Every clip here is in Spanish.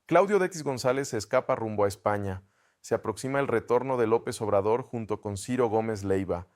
Claudio X González se escapa rumbo a España. Se aproxima el retorno de López Obrador junto con Ciro Gómez Leiva.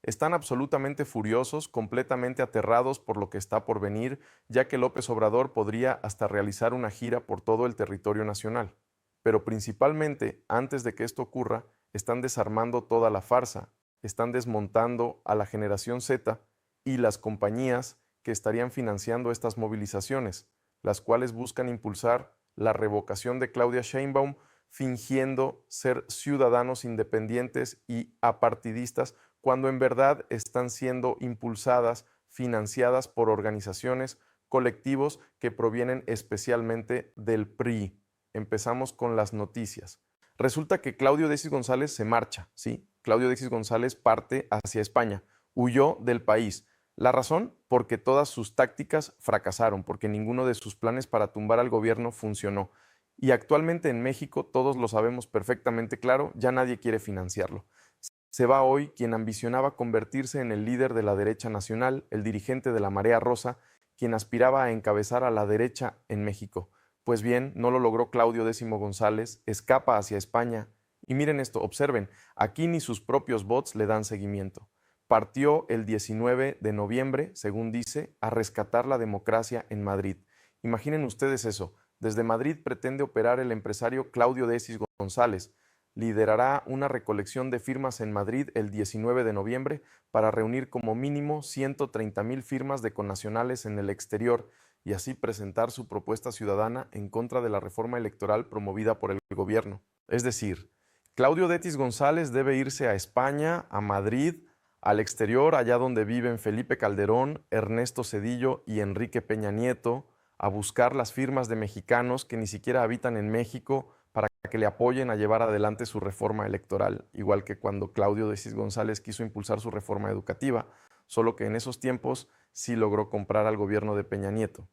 Están absolutamente furiosos, completamente aterrados por lo que está por venir, ya que López Obrador podría hasta realizar una gira por todo el territorio nacional. Pero principalmente, antes de que esto ocurra, están desarmando toda la farsa, están desmontando a la generación Z y las compañías que estarían financiando estas movilizaciones, las cuales buscan impulsar la revocación de Claudia Sheinbaum fingiendo ser ciudadanos independientes y apartidistas cuando en verdad están siendo impulsadas, financiadas por organizaciones, colectivos que provienen especialmente del PRI. Empezamos con las noticias. Resulta que Claudio X González se marcha, ¿sí? Claudio X González parte hacia España, huyó del país. La razón, porque todas sus tácticas fracasaron, porque ninguno de sus planes para tumbar al gobierno funcionó. Y actualmente en México, todos lo sabemos perfectamente claro, ya nadie quiere financiarlo. Se va hoy quien ambicionaba convertirse en el líder de la derecha nacional, el dirigente de la Marea Rosa, quien aspiraba a encabezar a la derecha en México. Pues bien, no lo logró Claudio X González, escapa hacia España. Y miren esto, observen, aquí ni sus propios bots le dan seguimiento. Partió el 19 de noviembre, según dice, a rescatar la democracia en Madrid. Imaginen ustedes eso. Desde Madrid pretende operar el empresario Claudio X González. Liderará una recolección de firmas en Madrid el 19 de noviembre para reunir como mínimo 130,000 firmas de connacionales en el exterior y así presentar su propuesta ciudadana en contra de la reforma electoral promovida por el gobierno. Es decir, Claudio X González debe irse a España, a Madrid, al exterior, allá donde viven Felipe Calderón, Ernesto Zedillo y Enrique Peña Nieto, a buscar las firmas de mexicanos que ni siquiera habitan en México para que le apoyen a llevar adelante su reforma electoral, igual que cuando Claudio X González quiso impulsar su reforma educativa, solo que en esos tiempos sí logró comprar al gobierno de Peña Nieto.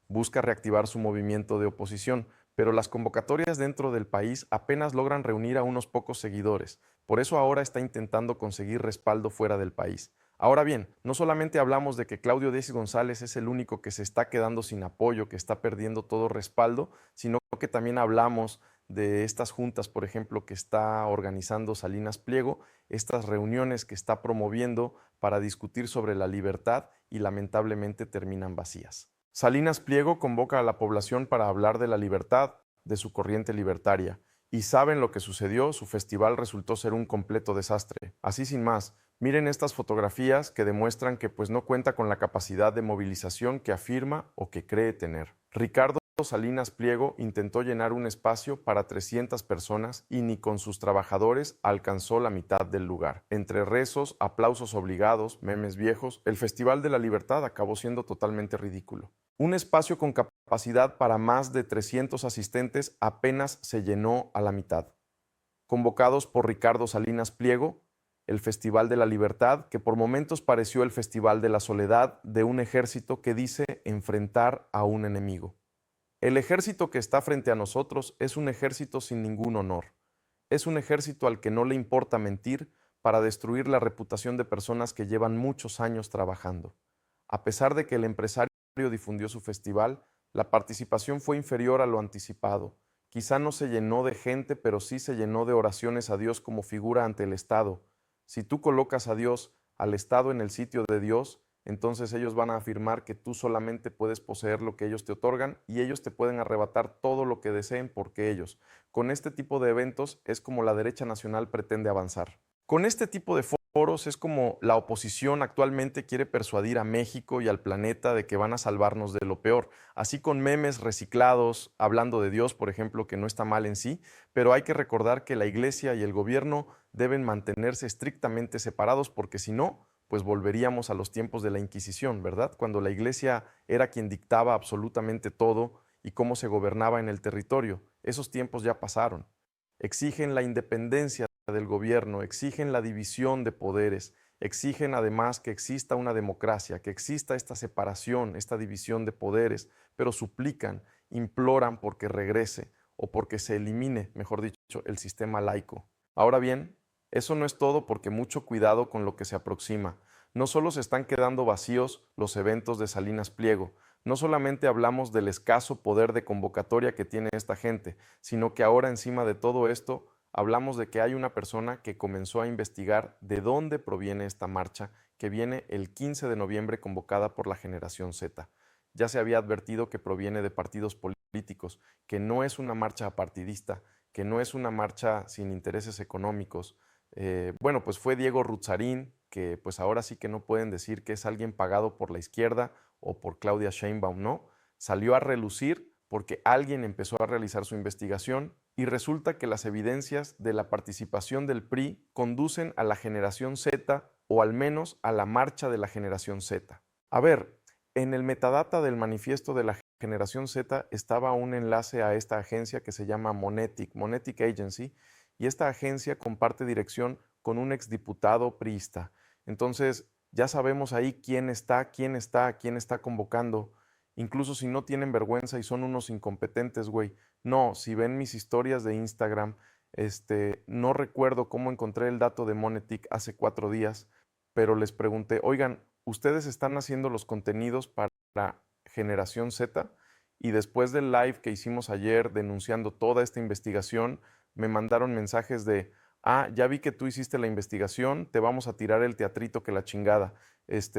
Busca reactivar su movimiento de oposición, pero las convocatorias dentro del país apenas logran reunir a unos pocos seguidores. Por eso ahora está intentando conseguir respaldo fuera del país. Ahora bien, no solamente hablamos de que Claudio X González es el único que se está quedando sin apoyo, que está perdiendo todo respaldo, sino que también hablamos de estas juntas, por ejemplo, que está organizando Salinas Pliego, estas reuniones que está promoviendo para discutir sobre la libertad y lamentablemente terminan vacías. Salinas Pliego convoca a la población para hablar de la libertad, de su corriente libertaria. Y saben lo que sucedió, su festival resultó ser un completo desastre. Así sin más, miren estas fotografías que demuestran que pues no cuenta con la capacidad de movilización que afirma o que cree tener. Ricardo Salinas Pliego intentó llenar un espacio para 300 personas y ni con sus trabajadores alcanzó la mitad del lugar. Entre rezos, aplausos obligados, memes viejos, el Festival de la Libertad acabó siendo totalmente ridículo. Un espacio con capacidad para más de 300 asistentes apenas se llenó a la mitad. Convocados por Ricardo Salinas Pliego, el Festival de la Libertad, que por momentos pareció el Festival de la Soledad de un ejército que dice enfrentar a un enemigo. El ejército que está frente a nosotros es un ejército sin ningún honor. Es un ejército al que no le importa mentir para destruir la reputación de personas que llevan muchos años trabajando. A pesar de que el empresario difundió su festival, la participación fue inferior a lo anticipado. Quizá no se llenó de gente, pero sí se llenó de oraciones a Dios como figura ante el Estado. Si tú colocas a Dios, al Estado en el sitio de Dios, entonces ellos van a afirmar que tú solamente puedes poseer lo que ellos te otorgan y ellos te pueden arrebatar todo lo que deseen porque ellos. Con este tipo de eventos es como la derecha nacional pretende avanzar. Con este tipo de foros es como la oposición actualmente quiere persuadir a México y al planeta de que van a salvarnos de lo peor. Así con memes reciclados, hablando de Dios, por ejemplo, que no está mal en sí, pero hay que recordar que la iglesia y el gobierno deben mantenerse estrictamente separados porque si no, pues volveríamos a los tiempos de la Inquisición, ¿verdad? Cuando la iglesia era quien dictaba absolutamente todo y cómo se gobernaba en el territorio. Esos tiempos ya pasaron. Exigen la independencia del gobierno, exigen la división de poderes, exigen además que exista una democracia, que exista esta separación, esta división de poderes, pero suplican, imploran porque regrese o porque se elimine, mejor dicho, el sistema laico. Ahora bien, eso no es todo porque mucho cuidado con lo que se aproxima. No solo se están quedando vacíos los eventos de Salinas Pliego, No solamente hablamos del escaso poder de convocatoria que tiene esta gente, sino que ahora encima de todo esto hablamos de que hay una persona que comenzó a investigar de dónde proviene esta marcha que viene el 15 de noviembre convocada por la Generación Z. Ya se había advertido que proviene de partidos políticos, que no es una marcha apartidista, que no es una marcha sin intereses económicos. Bueno, pues fue Diego Rutzarín, que pues ahora sí que no pueden decir que es alguien pagado por la izquierda o por Claudia Sheinbaum, ¿no? Salió a relucir porque alguien empezó a realizar su investigación y resulta que las evidencias de la participación del PRI conducen a la generación Z o al menos a la marcha de la generación Z. A ver, en el metadata del manifiesto de la generación Z estaba un enlace a esta agencia que se llama Monetic Agency, y esta agencia comparte dirección con un exdiputado priista. Entonces, ya sabemos ahí quién está convocando. Incluso si no tienen vergüenza y son unos incompetentes, güey. No, si ven mis historias de Instagram, no recuerdo cómo encontré el dato de Monetic hace 4 días, pero les pregunté, oigan, ¿ustedes están haciendo los contenidos para Generación Z? Y después del live que hicimos ayer denunciando toda esta investigación, me mandaron mensajes de, ya vi que tú hiciste la investigación, te vamos a tirar el teatrito que la chingada.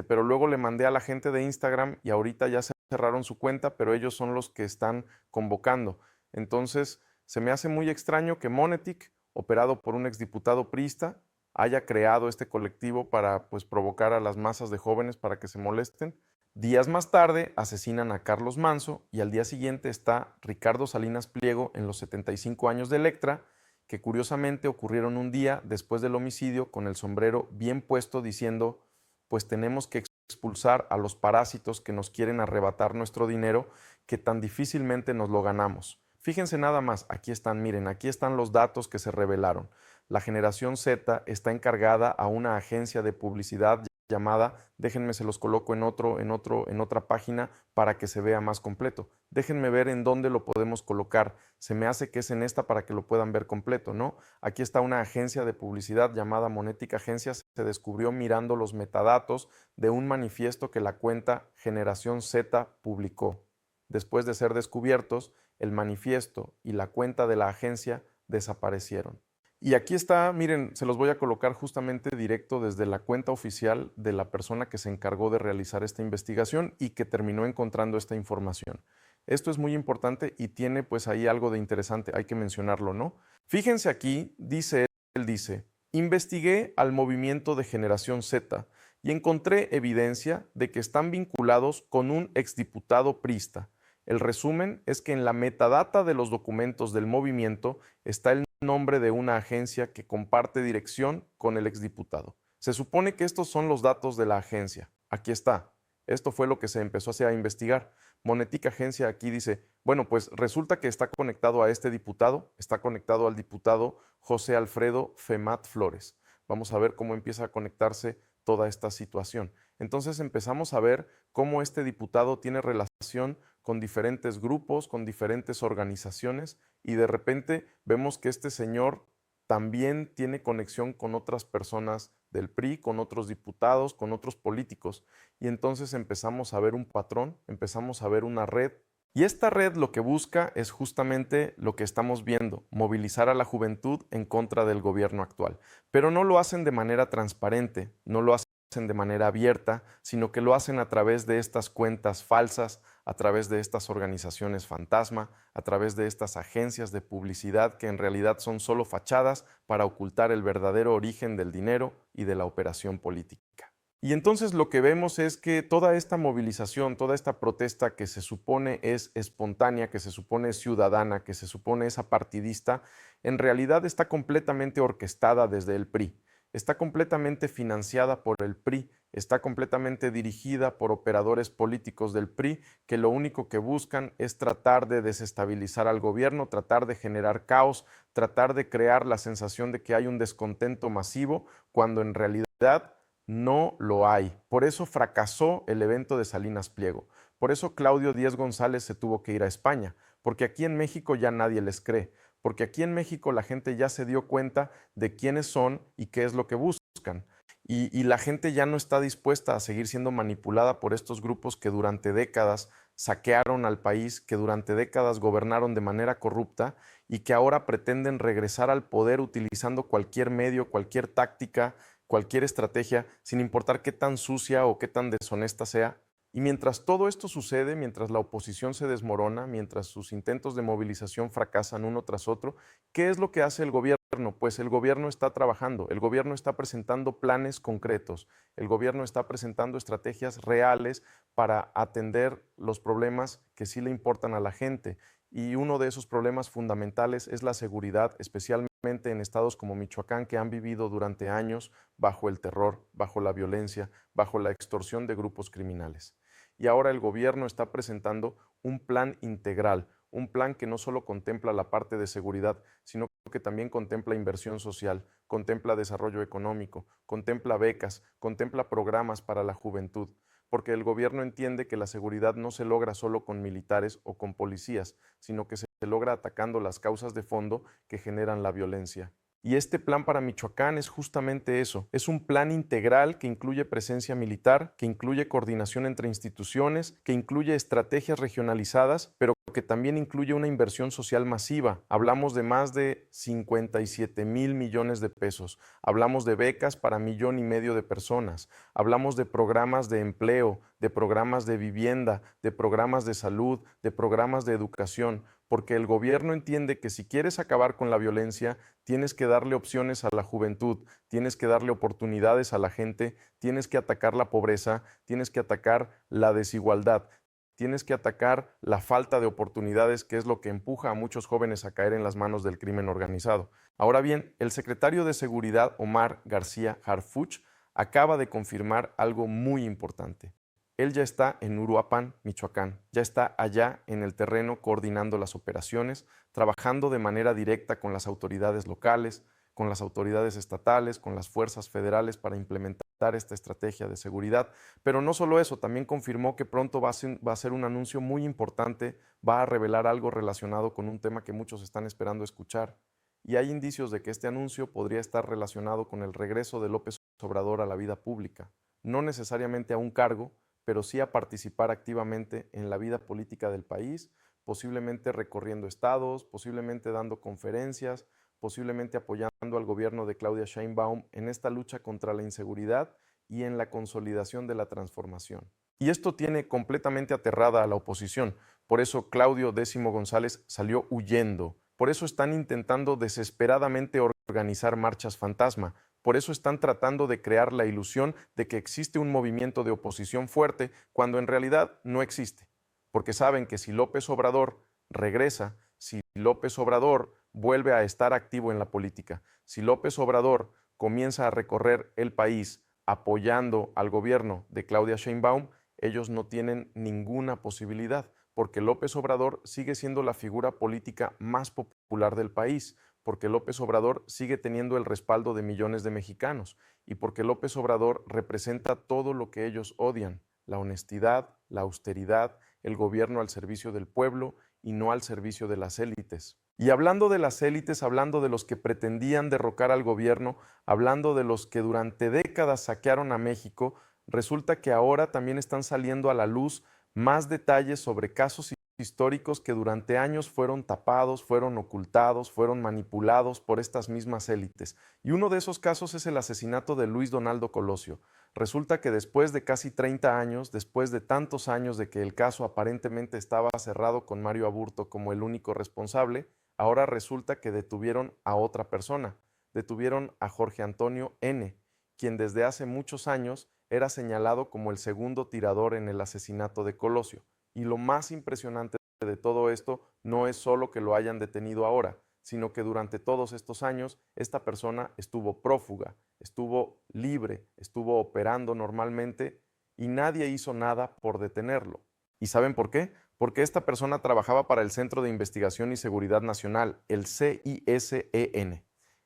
Pero luego le mandé a la gente de Instagram y ahorita ya cerraron su cuenta, pero ellos son los que están convocando. Entonces, se me hace muy extraño que Monetic, operado por un exdiputado priista, haya creado este colectivo para pues provocar a las masas de jóvenes para que se molesten. Días más tarde asesinan a Carlos Manso y al día siguiente está Ricardo Salinas Pliego en los 75 años de Electra, que curiosamente ocurrieron un día después del homicidio con el sombrero bien puesto diciendo, pues tenemos que expulsar a los parásitos que nos quieren arrebatar nuestro dinero que tan difícilmente nos lo ganamos. Fíjense nada más, aquí están, miren, aquí están los datos que se revelaron. La generación Z está encargada a una agencia de publicidad llamada, déjenme se los coloco en otra página para que se vea más completo. Déjenme ver en dónde lo podemos colocar. Se me hace que es en esta para que lo puedan ver completo, ¿no? Aquí está una agencia de publicidad llamada Monetic Agencia. Se descubrió mirando los metadatos de un manifiesto que la cuenta Generación Z publicó. Después de ser descubiertos, el manifiesto y la cuenta de la agencia desaparecieron. Y aquí está, miren, se los voy a colocar justamente directo desde la cuenta oficial de la persona que se encargó de realizar esta investigación y que terminó encontrando esta información. Esto es muy importante y tiene pues ahí algo de interesante, hay que mencionarlo, ¿no? Fíjense aquí, él dice, investigué al movimiento de Generación Z y encontré evidencia de que están vinculados con un exdiputado priista. El resumen es que en la metadata de los documentos del movimiento está el nombre de una agencia que comparte dirección con el exdiputado. Se supone que estos son los datos de la agencia. Aquí está. Esto fue lo que se empezó a investigar. Monetic Agencia aquí dice, bueno, pues resulta que está conectado a este diputado, está conectado al diputado José Alfredo Femat Flores. Vamos a ver cómo empieza a conectarse toda esta situación. Entonces empezamos a ver cómo este diputado tiene relación con diferentes grupos, con diferentes organizaciones, y de repente vemos que este señor también tiene conexión con otras personas del PRI, con otros diputados, con otros políticos. Y entonces empezamos a ver un patrón, empezamos a ver una red. Y esta red lo que busca es justamente lo que estamos viendo, movilizar a la juventud en contra del gobierno actual. Pero no lo hacen de manera transparente, no lo hacen de manera abierta, sino que lo hacen a través de estas cuentas falsas, a través de estas organizaciones fantasma, a través de estas agencias de publicidad que en realidad son solo fachadas para ocultar el verdadero origen del dinero y de la operación política. Y entonces lo que vemos es que toda esta movilización, toda esta protesta que se supone es espontánea, que se supone es ciudadana, que se supone es apartidista, en realidad está completamente orquestada desde el PRI. Está completamente financiada por el PRI, está completamente dirigida por operadores políticos del PRI que lo único que buscan es tratar de desestabilizar al gobierno, tratar de generar caos, tratar de crear la sensación de que hay un descontento masivo cuando en realidad no lo hay. Por eso fracasó el evento de Salinas Pliego. Por eso Claudio Díaz González se tuvo que ir a España, porque aquí en México ya nadie les cree, porque aquí en México la gente ya se dio cuenta de quiénes son y qué es lo que buscan. Y la gente ya no está dispuesta a seguir siendo manipulada por estos grupos que durante décadas saquearon al país, que durante décadas gobernaron de manera corrupta y que ahora pretenden regresar al poder utilizando cualquier medio, cualquier táctica, cualquier estrategia, sin importar qué tan sucia o qué tan deshonesta sea. Y mientras todo esto sucede, mientras la oposición se desmorona, mientras sus intentos de movilización fracasan uno tras otro, ¿qué es lo que hace el gobierno? Pues el gobierno está trabajando, el gobierno está presentando planes concretos, el gobierno está presentando estrategias reales para atender los problemas que sí le importan a la gente. Y uno de esos problemas fundamentales es la seguridad, especialmente en estados como Michoacán, que han vivido durante años bajo el terror, bajo la violencia, bajo la extorsión de grupos criminales. Y ahora el gobierno está presentando un plan integral, un plan que no solo contempla la parte de seguridad, sino que también contempla inversión social, contempla desarrollo económico, contempla becas, contempla programas para la juventud, porque el gobierno entiende que la seguridad no se logra solo con militares o con policías, sino que se logra atacando las causas de fondo que generan la violencia. Y este plan para Michoacán es justamente eso. Es un plan integral que incluye presencia militar, que incluye coordinación entre instituciones, que incluye estrategias regionalizadas, pero que también incluye una inversión social masiva. Hablamos de más de 57,000 millones de pesos. Hablamos de becas para 1,5 millones de personas. Hablamos de programas de empleo, de programas de vivienda, de programas de salud, de programas de educación, porque el gobierno entiende que si quieres acabar con la violencia, tienes que darle opciones a la juventud, tienes que darle oportunidades a la gente, tienes que atacar la pobreza, tienes que atacar la desigualdad, tienes que atacar la falta de oportunidades, que es lo que empuja a muchos jóvenes a caer en las manos del crimen organizado. Ahora bien, el secretario de Seguridad, Omar García Harfuch, acaba de confirmar algo muy importante. Él ya está en Uruapan, Michoacán, ya está allá en el terreno coordinando las operaciones, trabajando de manera directa con las autoridades locales, con las autoridades estatales, con las fuerzas federales para implementar esta estrategia de seguridad. Pero no solo eso, también confirmó que pronto va a ser un anuncio muy importante, va a revelar algo relacionado con un tema que muchos están esperando escuchar. Y hay indicios de que este anuncio podría estar relacionado con el regreso de López Obrador a la vida pública, no necesariamente a un cargo, pero sí a participar activamente en la vida política del país, posiblemente recorriendo estados, posiblemente dando conferencias, posiblemente apoyando al gobierno de Claudia Sheinbaum en esta lucha contra la inseguridad y en la consolidación de la transformación. Y esto tiene completamente aterrada a la oposición. Por eso Claudio Décimo González salió huyendo. Por eso están intentando desesperadamente organizar marchas fantasma. Por eso están tratando de crear la ilusión de que existe un movimiento de oposición fuerte cuando en realidad no existe. Porque saben que si López Obrador regresa, si López Obrador vuelve a estar activo en la política, si López Obrador comienza a recorrer el país apoyando al gobierno de Claudia Sheinbaum, ellos no tienen ninguna posibilidad, porque López Obrador sigue siendo la figura política más popular del país, porque López Obrador sigue teniendo el respaldo de millones de mexicanos y porque López Obrador representa todo lo que ellos odian: la honestidad, la austeridad, el gobierno al servicio del pueblo y no al servicio de las élites. Y hablando de las élites, hablando de los que pretendían derrocar al gobierno, hablando de los que durante décadas saquearon a México, resulta que ahora también están saliendo a la luz más detalles sobre casos históricos que durante años fueron tapados, fueron ocultados, fueron manipulados por estas mismas élites. Y uno de esos casos es el asesinato de Luis Donaldo Colosio. Resulta que después de casi 30 años, después de tantos años de que el caso aparentemente estaba cerrado con Mario Aburto como el único responsable, ahora resulta que detuvieron a otra persona. Detuvieron a Jorge Antonio N., quien desde hace muchos años era señalado como el segundo tirador en el asesinato de Colosio. Y lo más impresionante de todo esto no es solo que lo hayan detenido ahora, sino que durante todos estos años esta persona estuvo prófuga, estuvo libre, estuvo operando normalmente y nadie hizo nada por detenerlo. ¿Y saben por qué? Porque esta persona trabajaba para el Centro de Investigación y Seguridad Nacional, el CISEN.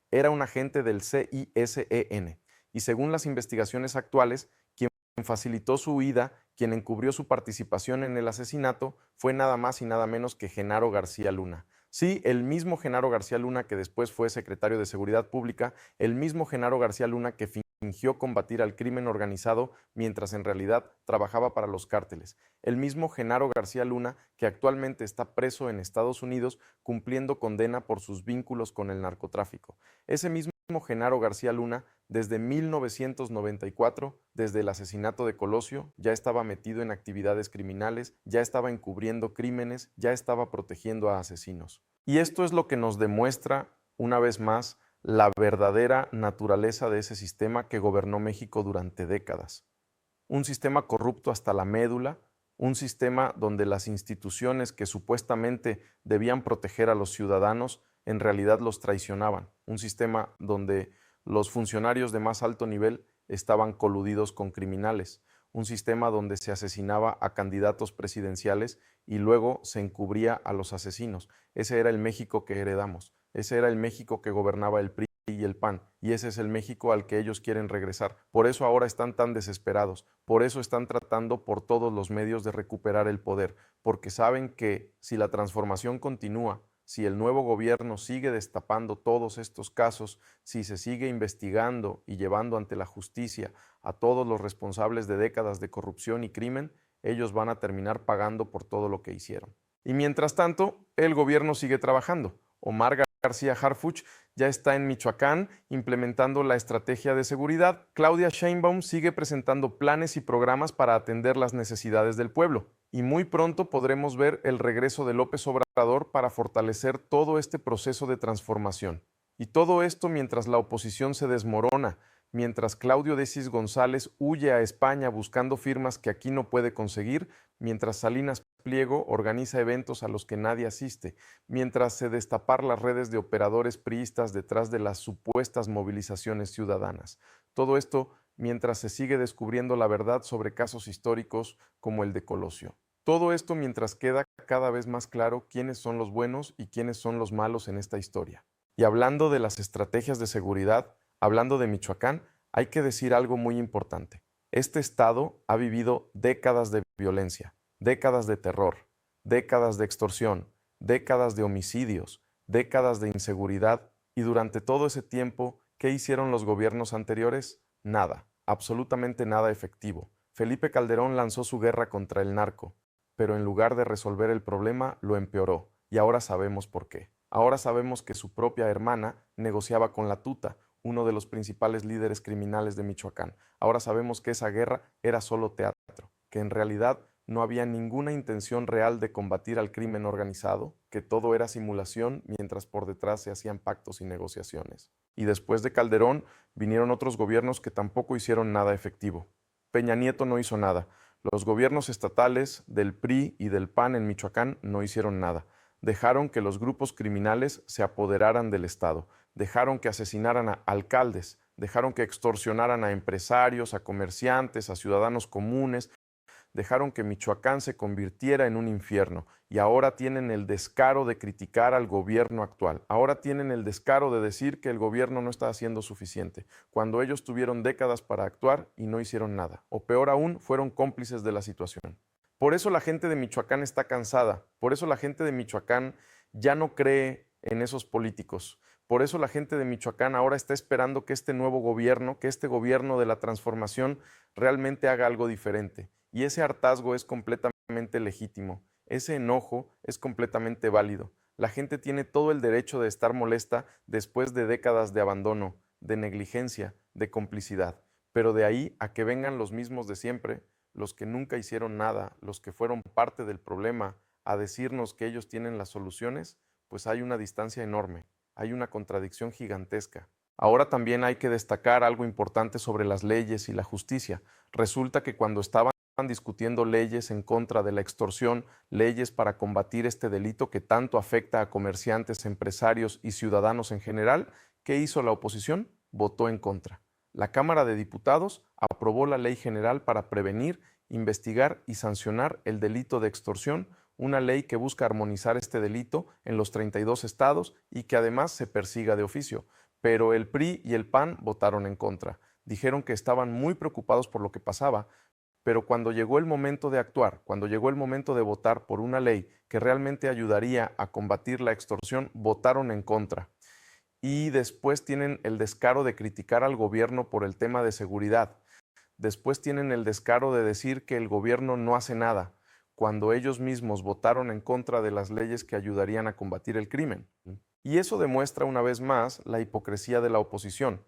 Era un agente del CISEN. Y según las investigaciones actuales, quien facilitó su huida, quien encubrió su participación en el asesinato, fue nada más y nada menos que Genaro García Luna. Sí, el mismo Genaro García Luna que después fue secretario de Seguridad Pública, el mismo Genaro García Luna que fingió combatir al crimen organizado mientras en realidad trabajaba para los cárteles. El mismo Genaro García Luna, que actualmente está preso en Estados Unidos cumpliendo condena por sus vínculos con el narcotráfico. Ese mismo Genaro García Luna, desde 1994, desde el asesinato de Colosio, ya estaba metido en actividades criminales, ya estaba encubriendo crímenes, ya estaba protegiendo a asesinos. Y esto es lo que nos demuestra, una vez más, la verdadera naturaleza de ese sistema que gobernó México durante décadas. Un sistema corrupto hasta la médula, un sistema donde las instituciones que supuestamente debían proteger a los ciudadanos en realidad los traicionaban, un sistema donde los funcionarios de más alto nivel estaban coludidos con criminales, un sistema donde se asesinaba a candidatos presidenciales y luego se encubría a los asesinos. Ese era el México que heredamos, ese era el México que gobernaba el PRI y el PAN, y ese es el México al que ellos quieren regresar. Por eso ahora están tan desesperados, por eso están tratando por todos los medios de recuperar el poder, porque saben que si la transformación continúa, si el nuevo gobierno sigue destapando todos estos casos, si se sigue investigando y llevando ante la justicia a todos los responsables de décadas de corrupción y crimen, ellos van a terminar pagando por todo lo que hicieron. Y mientras tanto, el gobierno sigue trabajando. Omar García Harfuch ya está en Michoacán implementando la estrategia de seguridad. Claudia Sheinbaum sigue presentando planes y programas para atender las necesidades del pueblo. Y muy pronto podremos ver el regreso de López Obrador para fortalecer todo este proceso de transformación. Y todo esto mientras la oposición se desmorona, mientras Claudio Decis González huye a España buscando firmas que aquí no puede conseguir, mientras Salinas Pliego organiza eventos a los que nadie asiste, mientras se destapar las redes de operadores priistas detrás de las supuestas movilizaciones ciudadanas. Todo esto mientras se sigue descubriendo la verdad sobre casos históricos como el de Colosio. Todo esto mientras queda cada vez más claro quiénes son los buenos y quiénes son los malos en esta historia. Y hablando de las estrategias de seguridad, hablando de Michoacán, hay que decir algo muy importante. Este estado ha vivido décadas de violencia, décadas de terror, décadas de extorsión, décadas de homicidios, décadas de inseguridad, y durante todo ese tiempo, ¿qué hicieron los gobiernos anteriores? Nada, absolutamente nada efectivo. Felipe Calderón lanzó su guerra contra el narco, pero en lugar de resolver el problema, lo empeoró, y ahora sabemos por qué. Ahora sabemos que su propia hermana negociaba con la Tuta, uno de los principales líderes criminales de Michoacán. Ahora sabemos que esa guerra era solo teatro, que en realidad no había ninguna intención real de combatir al crimen organizado, que todo era simulación mientras por detrás se hacían pactos y negociaciones. Y después de Calderón vinieron otros gobiernos que tampoco hicieron nada efectivo. Peña Nieto no hizo nada. Los gobiernos estatales del PRI y del PAN en Michoacán no hicieron nada. Dejaron que los grupos criminales se apoderaran del Estado. Dejaron que asesinaran a alcaldes. Dejaron que extorsionaran a empresarios, a comerciantes, a ciudadanos comunes. Dejaron que Michoacán se convirtiera en un infierno y ahora tienen el descaro de criticar al gobierno actual. Ahora tienen el descaro de decir que el gobierno no está haciendo suficiente, cuando ellos tuvieron décadas para actuar y no hicieron nada. O peor aún, fueron cómplices de la situación. Por eso la gente de Michoacán está cansada. Por eso la gente de Michoacán ya no cree en esos políticos. Por eso la gente de Michoacán ahora está esperando que este nuevo gobierno, que este gobierno de la transformación realmente haga algo diferente. Y ese hartazgo es completamente legítimo. Ese enojo es completamente válido. La gente tiene todo el derecho de estar molesta después de décadas de abandono, de negligencia, de complicidad. Pero de ahí a que vengan los mismos de siempre, los que nunca hicieron nada, los que fueron parte del problema, a decirnos que ellos tienen las soluciones, pues hay una distancia enorme, hay una contradicción gigantesca. Ahora también hay que destacar algo importante sobre las leyes y la justicia. Resulta que cuando estaban discutiendo leyes en contra de la extorsión, leyes para combatir este delito que tanto afecta a comerciantes, empresarios y ciudadanos en general, ¿qué hizo la oposición? Votó en contra. La Cámara de Diputados aprobó la Ley General para prevenir, investigar y sancionar el delito de extorsión, una ley que busca armonizar este delito en los 32 estados y que además se persiga de oficio. Pero el PRI y el PAN votaron en contra. Dijeron que estaban muy preocupados por lo que pasaba, pero cuando llegó el momento de actuar, cuando llegó el momento de votar por una ley que realmente ayudaría a combatir la extorsión, votaron en contra. y después tienen el descaro de criticar al gobierno por el tema de seguridad. Después tienen el descaro de decir que el gobierno no hace nada, cuando ellos mismos votaron en contra de las leyes que ayudarían a combatir el crimen. Y eso demuestra una vez más la hipocresía de la oposición.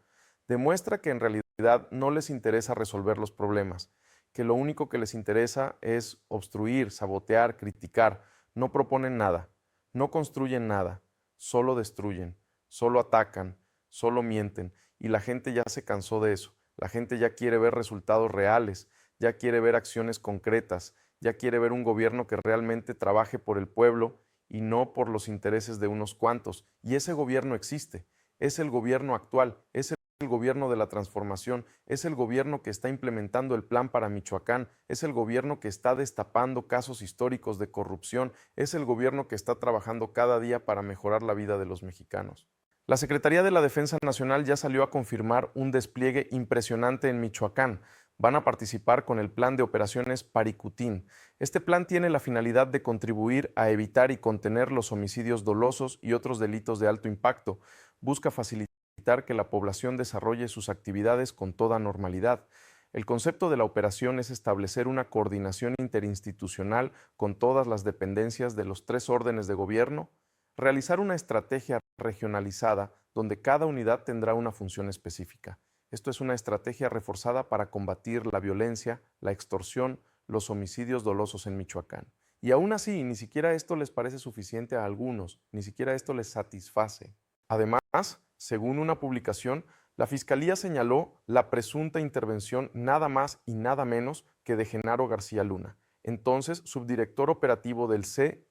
Demuestra que en realidad no les interesa resolver los problemas, que lo único que les interesa es obstruir, sabotear, criticar. No proponen nada, no construyen nada, solo destruyen, solo atacan, solo mienten. Y la gente ya se cansó de eso. La gente ya quiere ver resultados reales, ya quiere ver acciones concretas, ya quiere ver un gobierno que realmente trabaje por el pueblo y no por los intereses de unos cuantos. Y ese gobierno existe, es el gobierno actual, es el gobierno de la transformación, es el gobierno que está implementando el plan para Michoacán, es el gobierno que está destapando casos históricos de corrupción, es el gobierno que está trabajando cada día para mejorar la vida de los mexicanos. La Secretaría de la Defensa Nacional ya salió a confirmar un despliegue impresionante en Michoacán. Van a participar con el plan de operaciones Paricutín. Este plan tiene la finalidad de contribuir a evitar y contener los homicidios dolosos y otros delitos de alto impacto. Busca facilitar que la población desarrolle sus actividades con toda normalidad. El concepto de la operación es establecer una coordinación interinstitucional con todas las dependencias de los 3 órdenes de gobierno, realizar una estrategia regionalizada donde cada unidad tendrá una función específica. Esto es una estrategia reforzada para combatir la violencia, la extorsión, los homicidios dolosos en Michoacán. Y aún así, ni siquiera esto les parece suficiente a algunos, ni siquiera esto les satisface. Además, según una publicación, la Fiscalía señaló la presunta intervención nada más y nada menos que de Genaro García Luna, entonces subdirector operativo del CISEN,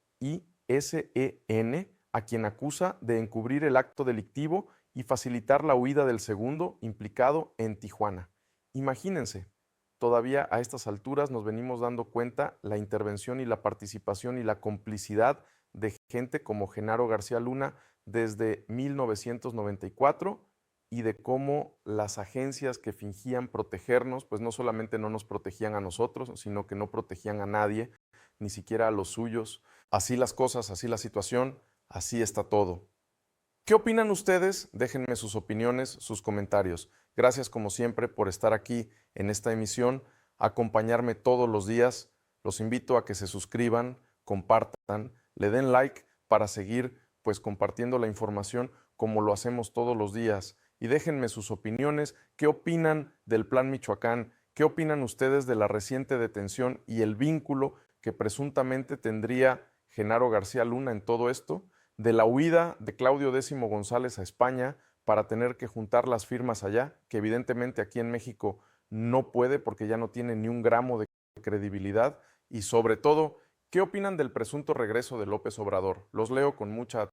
a quien acusa de encubrir el acto delictivo y facilitar la huida del segundo implicado en Tijuana. Imagínense, todavía a estas alturas nos venimos dando cuenta la intervención y la participación y la complicidad de gente como Genaro García Luna desde 1994 y de cómo las agencias que fingían protegernos, pues no solamente no nos protegían a nosotros, sino que no protegían a nadie, ni siquiera a los suyos. Así las cosas, así la situación, así está todo. ¿Qué opinan ustedes? Déjenme sus opiniones, sus comentarios. Gracias como siempre por estar aquí en esta emisión, acompañarme todos los días. Los invito a que se suscriban, compartan, le den like para seguir pues compartiendo la información como lo hacemos todos los días. Y déjenme sus opiniones. ¿Qué opinan del Plan Michoacán? ¿Qué opinan ustedes de la reciente detención y el vínculo que presuntamente tendría Genaro García Luna en todo esto? De la huida de Claudio X González a España para tener que juntar las firmas allá, que evidentemente aquí en México no puede porque ya no tiene ni un gramo de credibilidad. Y sobre todo, ¿qué opinan del presunto regreso de López Obrador? Los leo con mucha